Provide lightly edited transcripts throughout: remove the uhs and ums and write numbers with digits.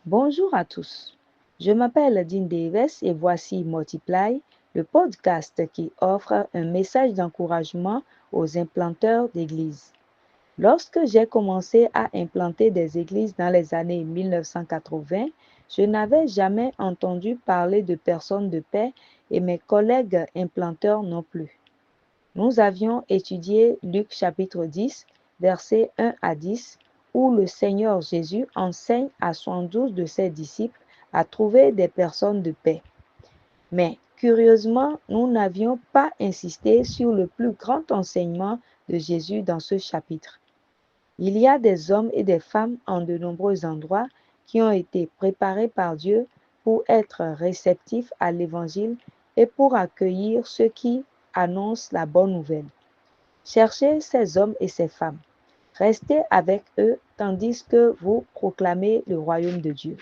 Bonjour à tous, je m'appelle Dean Davis et voici Multiply, le podcast qui offre un message d'encouragement aux implanteurs d'églises. Lorsque j'ai commencé à implanter des églises dans les années 1980, je n'avais jamais entendu parler de personnes de paix et mes collègues implanteurs non plus. Nous avions étudié Luc chapitre 10, versets 1 à 10, où le Seigneur Jésus enseigne à 72 de ses disciples à trouver des personnes de paix. Mais curieusement, nous n'avions pas insisté sur le plus grand enseignement de Jésus dans ce chapitre. Il y a des hommes et des femmes en de nombreux endroits qui ont été préparés par Dieu pour être réceptifs à l'Évangile et pour accueillir ceux qui annoncent la bonne nouvelle. Cherchez ces hommes et ces femmes. Restez avec eux tandis que vous proclamez le royaume de Dieu.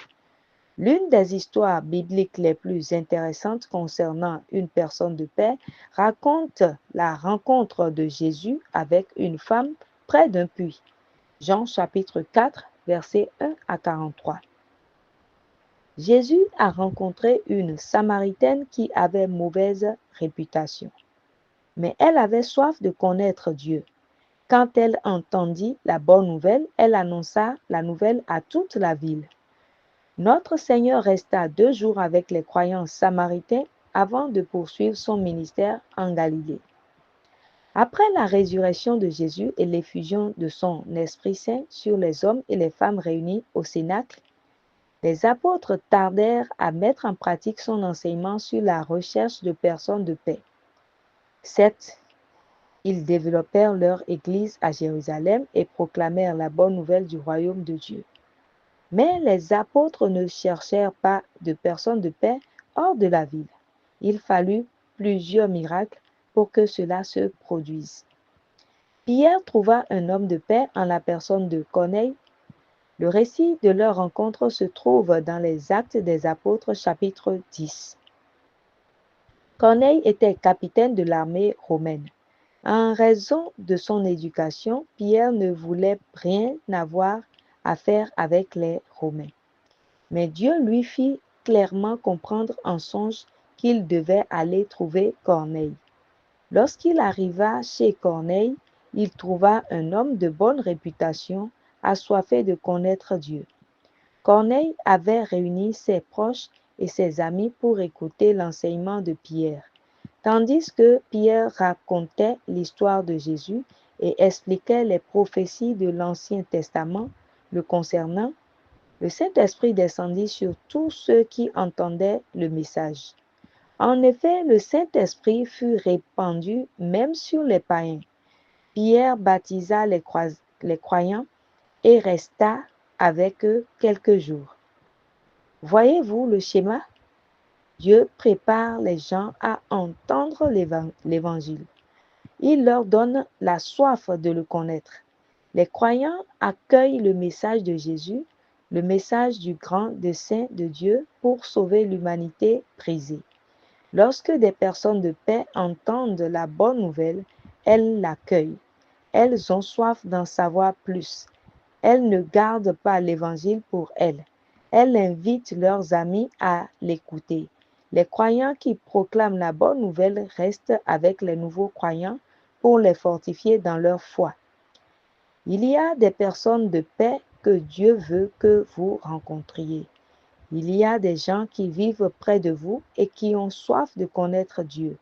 L'une des histoires bibliques les plus intéressantes concernant une personne de paix raconte la rencontre de Jésus avec une femme près d'un puits. Jean chapitre 4, versets 1 à 43. Jésus a rencontré une Samaritaine qui avait mauvaise réputation. Mais elle avait soif de connaître Dieu. Quand elle entendit la bonne nouvelle, elle annonça la nouvelle à toute la ville. Notre Seigneur resta 2 jours avec les croyants samaritains avant de poursuivre son ministère en Galilée. Après la résurrection de Jésus et l'effusion de son Esprit Saint sur les hommes et les femmes réunis au Cénacle, les apôtres tardèrent à mettre en pratique son enseignement sur la recherche de personnes de paix. Certes, ils développèrent leur Église à Jérusalem et proclamèrent la bonne nouvelle du royaume de Dieu. Mais les apôtres ne cherchèrent pas de personnes de paix hors de la ville. Il fallut plusieurs miracles pour que cela se produise. Pierre trouva un homme de paix en la personne de Corneille. Le récit de leur rencontre se trouve dans les Actes des Apôtres chapitre 10. Corneille était capitaine de l'armée romaine. En raison de son éducation, Pierre ne voulait rien avoir à faire avec les Romains. Mais Dieu lui fit clairement comprendre en songe qu'il devait aller trouver Corneille. Lorsqu'il arriva chez Corneille, il trouva un homme de bonne réputation, assoiffé de connaître Dieu. Corneille avait réuni ses proches et ses amis pour écouter l'enseignement de Pierre. Tandis que Pierre racontait l'histoire de Jésus et expliquait les prophéties de l'Ancien Testament le concernant, le Saint-Esprit descendit sur tous ceux qui entendaient le message. En effet, le Saint-Esprit fut répandu même sur les païens. Pierre baptisa les croyants et resta avec eux quelques jours. Voyez-vous le schéma? Dieu prépare les gens à entendre l'Évangile. Il leur donne la soif de le connaître. Les croyants accueillent le message de Jésus, le message du grand dessein de Dieu pour sauver l'humanité brisée. Lorsque des personnes de paix entendent la bonne nouvelle, elles l'accueillent. Elles ont soif d'en savoir plus. Elles ne gardent pas l'Évangile pour elles. Elles invitent leurs amis à l'écouter. Les croyants qui proclament la bonne nouvelle restent avec les nouveaux croyants pour les fortifier dans leur foi. Il y a des personnes de paix que Dieu veut que vous rencontriez. Il y a des gens qui vivent près de vous et qui ont soif de connaître Dieu.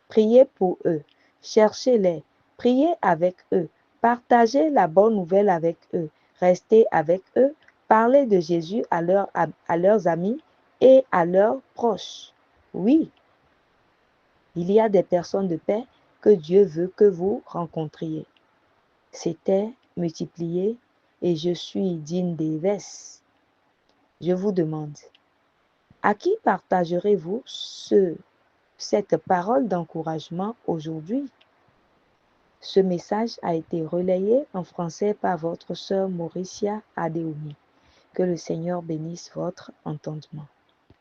Priez pour eux, cherchez-les, priez avec eux, partagez la bonne nouvelle avec eux, restez avec eux, parlez de Jésus à leurs amis et à leurs proches. Oui, il y a des personnes de paix que Dieu veut que vous rencontriez. C'était multiplié et je suis Dean Davis. Je vous demande, à qui partagerez-vous cette parole d'encouragement aujourd'hui? Ce message a été relayé en français par votre sœur Mauricia Adeomi. Que le Seigneur bénisse votre entendement.